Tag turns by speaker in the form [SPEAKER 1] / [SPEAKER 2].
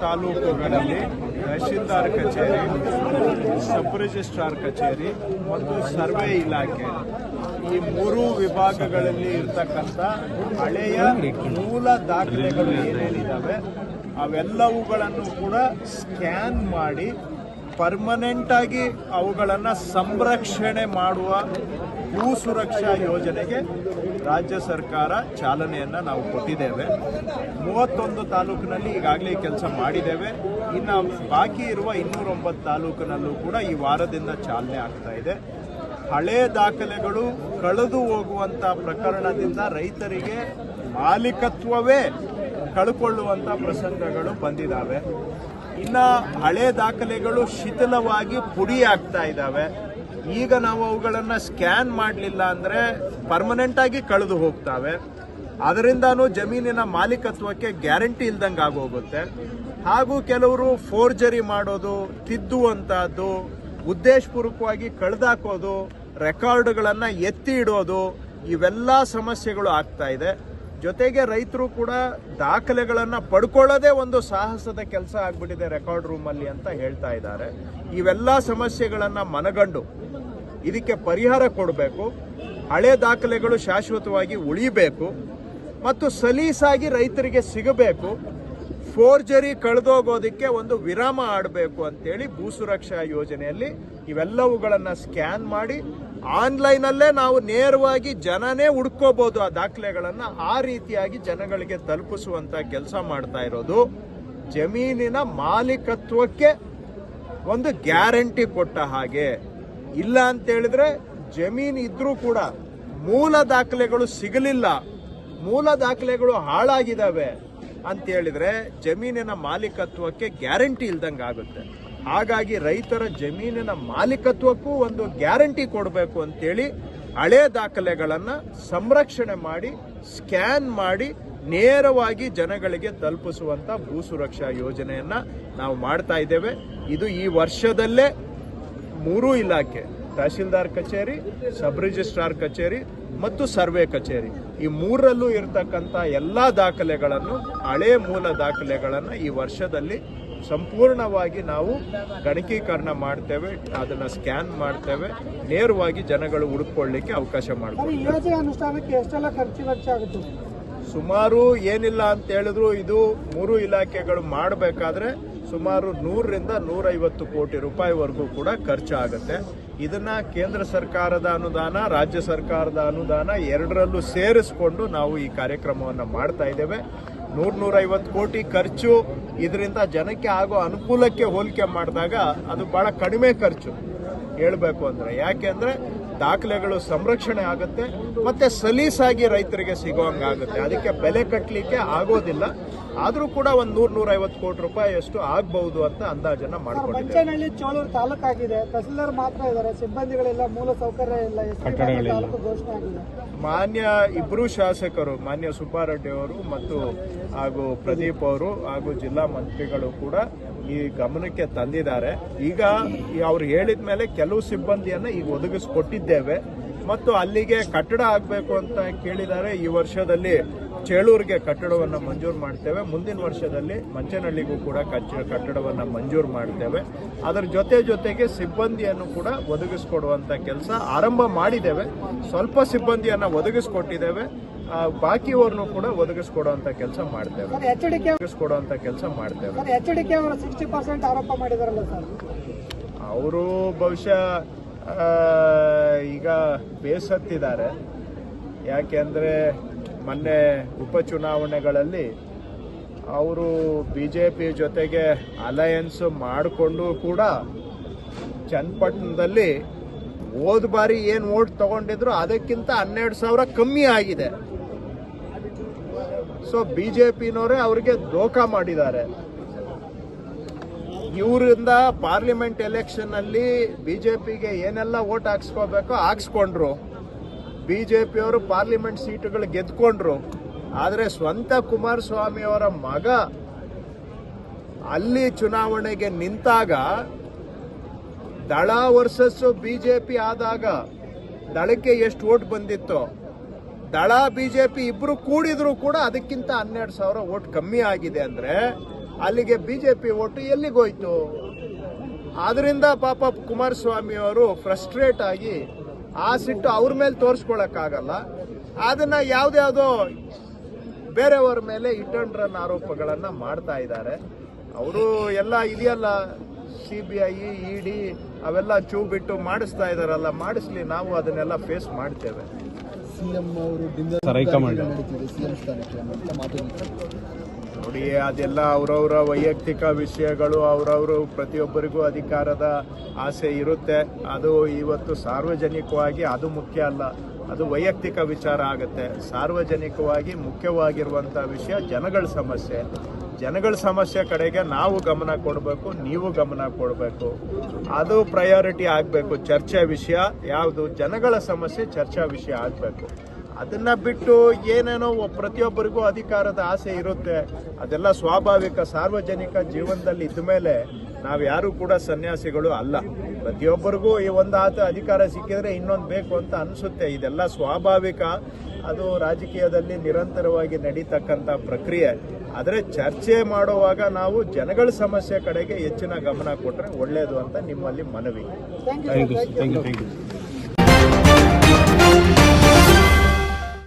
[SPEAKER 1] ತಾಲೂಕುಗಳಲ್ಲಿ ತಹಶೀಲ್ದಾರ್ ಕಚೇರಿ, sub registrar ಕಚೇರಿ ಮತ್ತು ಸರ್ವೆ ಇಲಾಖೆ ಈ ಮೂರು ವಿಭಾಗಗಳಲ್ಲಿ ಇರತಕ್ಕಂಥ ಹಳೆಯ ಮೂಲ ದಾಖಲೆಗಳು ಏನೇನಿದ್ದಾವೆ ಅವೆಲ್ಲವುಗಳನ್ನು ಕೂಡ ಸ್ಕ್ಯಾನ್ ಮಾಡಿ ಪರ್ಮನೆಂಟ್ ಆಗಿ ಅವುಗಳನ್ನು ಸಂರಕ್ಷಣೆ ಮಾಡುವ ಭೂ ಸುರಕ್ಷಾ ಯೋಜನೆಗೆ ರಾಜ್ಯ ಸರ್ಕಾರ ಚಾಲನೆಯನ್ನು ನಾವು ಕೊಟ್ಟಿದ್ದೇವೆ. 31 ತಾಲೂಕಿನಲ್ಲಿ ಈಗಾಗಲೇ ಕೆಲಸ ಮಾಡಿದ್ದೇವೆ. ಇನ್ನು ಬಾಕಿ ಇರುವ 209 ತಾಲೂಕಿನಲ್ಲೂ ಕೂಡ ಈ ವಾರದಿಂದ ಚಾಲನೆ ಆಗ್ತಾ ಇದೆ. ಹಳೆ ದಾಖಲೆಗಳು ಕಳೆದು ಹೋಗುವಂಥ ಪ್ರಕರಣದಿಂದ ರೈತರಿಗೆ ಮಾಲೀಕತ್ವವೇ ಕಳ್ಕೊಳ್ಳುವಂಥ ಪ್ರಸಂಗಗಳು ಬಂದಿದ್ದಾವೆ. ಇನ್ನು ಹಳೆ ದಾಖಲೆಗಳು ಶಿಥಿಲವಾಗಿ ಪುಡಿ ಆಗ್ತಾ ಇದ್ದಾವೆ. ಈಗ ನಾವು ಅವುಗಳನ್ನು ಸ್ಕ್ಯಾನ್ ಮಾಡಲಿಲ್ಲ ಅಂದರೆ ಪರ್ಮನೆಂಟ್ ಆಗಿ ಕಳೆದು ಹೋಗ್ತವೆ. ಅದರಿಂದನೂ ಜಮೀನಿನ ಮಾಲೀಕತ್ವಕ್ಕೆ ಗ್ಯಾರಂಟಿ ಇಲ್ದಂಗೆ ಆಗೋಗುತ್ತೆ. ಹಾಗೂ ಕೆಲವರು ಫೋರ್ಜರಿ ಮಾಡೋದು, ತಿದ್ದುವಂಥದ್ದು, ಉದ್ದೇಶಪೂರ್ವಕವಾಗಿ ಕಳೆದಾಕೋದು, ರೆಕಾರ್ಡ್ಗಳನ್ನು ಎತ್ತಿ ಇಡೋದು, ಇವೆಲ್ಲ ಸಮಸ್ಯೆಗಳು ಆಗ್ತಾ ಇದೆ. ಜೊತೆಗೆ ರೈತರು ಕೂಡ ದಾಖಲೆಗಳನ್ನು ಪಡ್ಕೊಳ್ಳೋದೇ ಒಂದು ಸಾಹಸದ ಕೆಲಸ ಆಗ್ಬಿಟ್ಟಿದೆ ರೆಕಾರ್ಡ್ ರೂಮಲ್ಲಿ ಅಂತ ಹೇಳ್ತಾ ಇದ್ದಾರೆ. ಇವೆಲ್ಲ ಸಮಸ್ಯೆಗಳನ್ನು ಮನಗಂಡು ಇದಕ್ಕೆ ಪರಿಹಾರ ಕೊಡಬೇಕು. ಹಳೆ ದಾಖಲೆಗಳು ಶಾಶ್ವತವಾಗಿ ಉಳಿಬೇಕು ಮತ್ತು ಸಲೀಸಾಗಿ ರೈತರಿಗೆ ಸಿಗಬೇಕು. ಫೋರ್ಜರಿ ಕಳೆದೋಗೋದಕ್ಕೆ ಒಂದು ವಿರಾಮ ಆಡಬೇಕು ಅಂತೇಳಿ ಭೂ ಸುರಕ್ಷಾ ಯೋಜನೆಯಲ್ಲಿ ಇವೆಲ್ಲವುಗಳನ್ನು ಸ್ಕ್ಯಾನ್ ಮಾಡಿ ಆನ್ಲೈನಲ್ಲೇ ನಾವು ನೇರವಾಗಿ ಜನನೇ ಹುಡ್ಕೋಬಹುದು ಆ ದಾಖಲೆಗಳನ್ನು. ಆ ರೀತಿಯಾಗಿ ಜನಗಳಿಗೆ ತಲುಪಿಸುವಂತ ಕೆಲಸ ಮಾಡ್ತಾ ಇರೋದು ಜಮೀನಿನ ಮಾಲೀಕತ್ವಕ್ಕೆ ಒಂದು ಗ್ಯಾರಂಟಿ ಕೊಟ್ಟ ಹಾಗೆ. ಇಲ್ಲ ಅಂತ ಹೇಳಿದ್ರೆ ಜಮೀನು ಇದ್ರೂ ಕೂಡ ಮೂಲ ದಾಖಲೆಗಳು ಸಿಗಲಿಲ್ಲ, ಮೂಲ ದಾಖಲೆಗಳು ಹಾಳಾಗಿದ್ದಾವೆ ಅಂತ ಹೇಳಿದ್ರೆ ಜಮೀನಿನ ಮಾಲೀಕತ್ವಕ್ಕೆ ಗ್ಯಾರಂಟಿ ಇಲ್ದಂಗೆ ಆಗುತ್ತೆ. ಹಾಗಾಗಿ ರೈತರ ಜಮೀನಿನ ಮಾಲೀಕತ್ವಕ್ಕೂ ಒಂದು ಗ್ಯಾರಂಟಿ ಕೊಡಬೇಕು ಅಂತೇಳಿ ಹಳೆ ದಾಖಲೆಗಳನ್ನು ಸಂರಕ್ಷಣೆ ಮಾಡಿ ಸ್ಕ್ಯಾನ್ ಮಾಡಿ ನೇರವಾಗಿ ಜನಗಳಿಗೆ ತಲುಪಿಸುವಂತ ಭೂ ಸುರಕ್ಷಾ ಯೋಜನೆಯನ್ನ ನಾವು ಮಾಡ್ತಾ ಇದ್ದೇವೆ. ಇದು ಈ ವರ್ಷದಲ್ಲೇ 3 ಇಲಾಖೆ, ತಹಶೀಲ್ದಾರ್ ಕಚೇರಿ, ಸಬ್ ರಿಜಿಸ್ಟ್ರಾರ್ ಕಚೇರಿ ಮತ್ತು ಸರ್ವೆ ಕಚೇರಿ, ಈ 3ರಲ್ಲೂ ಇರತಕ್ಕಂಥ ಎಲ್ಲ ದಾಖಲೆಗಳನ್ನು, ಹಳೆ ಮೂಲ ದಾಖಲೆಗಳನ್ನು ಈ ವರ್ಷದಲ್ಲಿ ಸಂಪೂರ್ಣವಾಗಿ ನಾವು ಗಣಕೀಕರಣ ಮಾಡ್ತೇವೆ, ಅದನ್ನ ಸ್ಕ್ಯಾನ್ ಮಾಡ್ತೇವೆ, ನೇರವಾಗಿ ಜನಗಳು ಹುಡುಕೊಳ್ಳಿಕ್ಕೆ ಅವಕಾಶ ಮಾಡ್ತೇವೆ.
[SPEAKER 2] ಯೋಜನೆ ಅನುಷ್ಠಾನಕ್ಕೆ ಎಷ್ಟೆಲ್ಲ ಖರ್ಚಾಗುತ್ತೆ?
[SPEAKER 1] ಸುಮಾರು ಏನಿಲ್ಲ ಅಂತ ಹೇಳಿದ್ರು ಇದು 3 ಇಲಾಖೆಗಳು ಮಾಡಬೇಕಾದ್ರೆ ಸುಮಾರು 100 ರಿಂದ 150 ಕೋಟಿ ರೂಪಾಯಿವರೆಗೂ ಕೂಡ ಖರ್ಚಾಗುತ್ತೆ. ಇದನ್ನ ಕೇಂದ್ರ ಸರ್ಕಾರದ ಅನುದಾನ, ರಾಜ್ಯ ಸರ್ಕಾರದ ಅನುದಾನ ಎರಡರಲ್ಲೂ ಸೇರಿಸಿಕೊಂಡು ನಾವು ಈ ಕಾರ್ಯಕ್ರಮವನ್ನು ಮಾಡ್ತಾ ಇದ್ದೇವೆ. 100-150 ಕೋಟಿ ಖರ್ಚು ಇದರಿಂದ ಜನಕ್ಕೆ ಆಗೋ ಅನುಕೂಲಕ್ಕೆ ಹೋಲಿಕೆ ಮಾಡಿದಾಗ ಅದು ಬಹಳ ಕಡಿಮೆ ಖರ್ಚು ಹೇಳಬೇಕು ಅಂದ್ರೆ. ಯಾಕೆಂದ್ರೆ ದಾಖಲೆಗಳು ಸಂರಕ್ಷಣೆ ಆಗುತ್ತೆ ಮತ್ತೆ ಸಲೀಸಾಗಿ ರೈತರಿಗೆ ಸಿಗೋಂಗಾಗುತ್ತೆ. ಅದಕ್ಕೆ ಬೆಲೆ ಕಟ್ಟಲಿಕ್ಕೆ ಆಗೋದಿಲ್ಲ. ಆದ್ರೂ ಕೂಡ ಒಂದು 100-150 ಕೋಟಿ ರೂಪಾಯಿಯಷ್ಟು ಆಗಬಹುದು ಅಂತ ಅಂದಾಜನ್ನ ಮಾಡ್ಕೊಂಡಿದ್ದಾರೆ.
[SPEAKER 2] ಮಂಚನಹಳ್ಳಿ ಚೋಳೂರು ತಾಲೂಕಾಗಿದೆ, ತಹಸೀಲ್ದಾರ್ ಮಾತ್ರ ಇದ್ದಾರೆ, ಸಿಬ್ಬಂದಿಗಳಿಲ್ಲ, ಮೂಲ ಸೌಕರ್ಯ ಇಲ್ಲ, ತಾಲೂಕು ಘೋಷಣೆ ಆಗಿದೆ.
[SPEAKER 1] ಮಾನ್ಯ ಇಬ್ಬರು ಶಾಸಕರು, ಮಾನ್ಯ ಸುಬ್ಬಾರೆಡ್ಡಿ ಅವರು ಮತ್ತು ಹಾಗೂ ಪ್ರದೀಪ್ ಅವರು ಹಾಗೂ ಜಿಲ್ಲಾ ಮಂತ್ರಿಗಳು ಕೂಡ ಈ ಗಮನಕ್ಕೆ ತಂದಿದ್ದಾರೆ. ಈಗ ಅವ್ರು ಹೇಳಿದ ಮೇಲೆ ಕೆಲವು ಸಿಬ್ಬಂದಿಯನ್ನ ಈಗ ಒದಗಿಸಿಕೊಟ್ಟಿದ್ದೇವೆ ಮತ್ತು ಅಲ್ಲಿಗೆ ಕಟ್ಟಡ ಆಗಬೇಕು ಅಂತ ಕೇಳಿದ್ದಾರೆ. ಈ ವರ್ಷದಲ್ಲಿ ಚೇಳೂರಿಗೆ ಕಟ್ಟಡವನ್ನು ಮಂಜೂರು ಮಾಡ್ತೇವೆ. ಮುಂದಿನ ವರ್ಷದಲ್ಲಿ ಮಂಚನಹಳ್ಳಿಗೂ ಕೂಡ ಕಟ್ಟಡವನ್ನು ಮಂಜೂರು ಮಾಡ್ತೇವೆ. ಅದರ ಜೊತೆಗೆ ಸಿಬ್ಬಂದಿಯನ್ನು ಕೂಡ ಒದಗಿಸಿಕೊಡುವಂತ ಕೆಲಸ ಆರಂಭ ಮಾಡಿದ್ದೇವೆ. ಸ್ವಲ್ಪ ಸಿಬ್ಬಂದಿಯನ್ನ ಒದಗಿಸಿಕೊಟ್ಟಿದ್ದೇವೆ. ಬಾಕಿಯವ್ರನ್ನು ಕೂಡ ಒದಗಿಸಿಕೊಡುವಂತ ಕೆಲಸ ಮಾಡ್ತೇವೆ.
[SPEAKER 2] ಎಚ್ಡಿಕೆ ಅವರು 60% ಆರೋಪ ಮಾಡಿದಾರಲ್ಲ ಸರ್,
[SPEAKER 1] ಅವರು ಬಹುಶಃ ಈಗ ಬೇಸತ್ತಿದ್ದಾರೆ. ಯಾಕೆಂದ್ರೆ ಮೊನ್ನೆ ಉಪಚುನಾವಣೆಗಳಲ್ಲಿ ಅವರು ಬಿಜೆಪಿ ಜೊತೆಗೆ ಅಲಯನ್ಸ್ ಮಾಡಿಕೊಂಡು ಕೂಡ ಚನ್ನಪಟ್ಟಣದಲ್ಲಿ ಹೋದ ಬಾರಿ ಏನು ವೋಟ್ ತಗೊಂಡಿದ್ರು ಅದಕ್ಕಿಂತ 12,000 ಕಮ್ಮಿ ಆಗಿದೆ. ಸೊ ಬಿಜೆಪಿನವರೇ ಅವರಿಗೆ ದೋಖಾ ಮಾಡಿದ್ದಾರೆ. ಇವರಿಂದ ಪಾರ್ಲಿಮೆಂಟ್ ಎಲೆಕ್ಷನ್ ಅಲ್ಲಿ ಬಿಜೆಪಿಗೆ ಏನೆಲ್ಲ ವೋಟ್ ಹಾಕ್ಸ್ಕೋಬೇಕೋ ಹಾಕ್ಸ್ಕೊಂಡ್ರು. ಬಿಜೆಪಿಯವರು ಪಾರ್ಲಿಮೆಂಟ್ ಸೀಟುಗಳು ಗೆದ್ಕೊಂಡ್ರು. ಆದರೆ ಸ್ವಂತ ಕುಮಾರಸ್ವಾಮಿ ಅವರ ಮಗ ಅಲ್ಲಿ ಚುನಾವಣೆಗೆ ನಿಂತಾಗ ದಳ ವರ್ಸಸ್ ಬಿಜೆಪಿ ಆದಾಗ ದಳಕ್ಕೆ ಎಷ್ಟು ವೋಟ್ ಬಂದಿತ್ತು, ದಳ ಬಿಜೆಪಿ ಇಬ್ರು ಕೂಡಿದ್ರು ಕೂಡ ಅದಕ್ಕಿಂತ 12,000 ವೋಟ್ ಕಮ್ಮಿ ಆಗಿದೆ. ಅಂದ್ರೆ ಅಲ್ಲಿಗೆ ಬಿಜೆಪಿ ಓಟು ಎಲ್ಲಿಗೋಯ್ತು? ಆದ್ರಿಂದ ಪಾಪ ಕುಮಾರಸ್ವಾಮಿ ಅವರು ಫ್ರಸ್ಟ್ರೇಟ್ ಆಗಿ ಆ ಸಿಟ್ಟು ಅವ್ರ ಮೇಲೆ ತೋರಿಸ್ಕೊಳಕ್ಕಾಗಲ್ಲ, ಅದನ್ನ ಯಾವ್ದ್ಯಾವ್ದೋ ಬೇರೆಯವರ ಮೇಲೆ ಹಿಟ್ ಅಂಡ್ ರನ್ ಆರೋಪಗಳನ್ನ ಮಾಡ್ತಾ ಇದ್ದಾರೆ. ಅವರು ಎಲ್ಲ ಇದೆಯಲ್ಲ CBI ED ಅವೆಲ್ಲ ಚೂ ಬಿಟ್ಟು ಮಾಡಿಸ್ತಾ ಇದಾರಲ್ಲ, ಮಾಡಿಸ್ಲಿ, ನಾವು ಅದನ್ನೆಲ್ಲ ಫೇಸ್ ಮಾಡ್ತೇವೆ.
[SPEAKER 3] ಸಿಎಂ ಅವರು
[SPEAKER 1] ನೋಡಿ, ಅದೆಲ್ಲ ಅವರವರ ವೈಯಕ್ತಿಕ ವಿಷಯಗಳು, ಅವರವರು ಪ್ರತಿಯೊಬ್ಬರಿಗೂ ಅಧಿಕಾರದ ಆಸೆ ಇರುತ್ತೆ. ಅದು ಇವತ್ತು ಸಾರ್ವಜನಿಕವಾಗಿ ಅದು ಮುಖ್ಯ ಅಲ್ಲ, ಅದು ವೈಯಕ್ತಿಕ ವಿಚಾರ ಆಗುತ್ತೆ. ಸಾರ್ವಜನಿಕವಾಗಿ ಮುಖ್ಯವಾಗಿರುವಂಥ ವಿಷಯ ಜನಗಳ ಸಮಸ್ಯೆ. ಜನಗಳ ಸಮಸ್ಯೆ ಕಡೆಗೆ ನಾವು ಗಮನ ಕೊಡಬೇಕು, ನೀವು ಗಮನ ಕೊಡಬೇಕು. ಅದು ಪ್ರಯಾರಿಟಿ ಆಗಬೇಕು. ಚರ್ಚೆ ವಿಷಯ ಯಾವುದು? ಜನಗಳ ಸಮಸ್ಯೆ ಚರ್ಚಾ ವಿಷಯ ಆಗಬೇಕು. ಅದನ್ನ ಬಿಟ್ಟು ಏನೇನೋ ಪ್ರತಿಯೊಬ್ಬರಿಗೂ ಅಧಿಕಾರದ ಆಸೆ ಇರುತ್ತೆ, ಅದೆಲ್ಲ ಸ್ವಾಭಾವಿಕ. ಸಾರ್ವಜನಿಕ ಜೀವನದಲ್ಲಿ ಇದ್ದ ಮೇಲೆ ನಾವು ಯಾರು ಕೂಡ ಸನ್ಯಾಸಿಗಳು ಅಲ್ಲ. ಪ್ರತಿಯೊಬ್ಬರಿಗೂ ಈ ಒಂದು ಅಧಿಕಾರ ಸಿಕ್ಕಿದ್ರೆ ಇನ್ನೊಂದು ಬೇಕು ಅಂತ ಅನಿಸುತ್ತೆ. ಇದೆಲ್ಲ ಸ್ವಾಭಾವಿಕ. ಅದು ರಾಜಕೀಯದಲ್ಲಿ ನಿರಂತರವಾಗಿ ನಡೀತಕ್ಕಂಥ ಪ್ರಕ್ರಿಯೆ. ಆದರೆ ಚರ್ಚೆ ಮಾಡುವಾಗ ನಾವು ಜನಗಳ ಸಮಸ್ಯೆ ಕಡೆಗೆ ಹೆಚ್ಚಿನ ಗಮನ ಕೊಟ್ಟರೆ ಒಳ್ಳೆಯದು ಅಂತ ನಿಮ್ಮಲ್ಲಿ ಮನವಿ.
[SPEAKER 2] Thank you.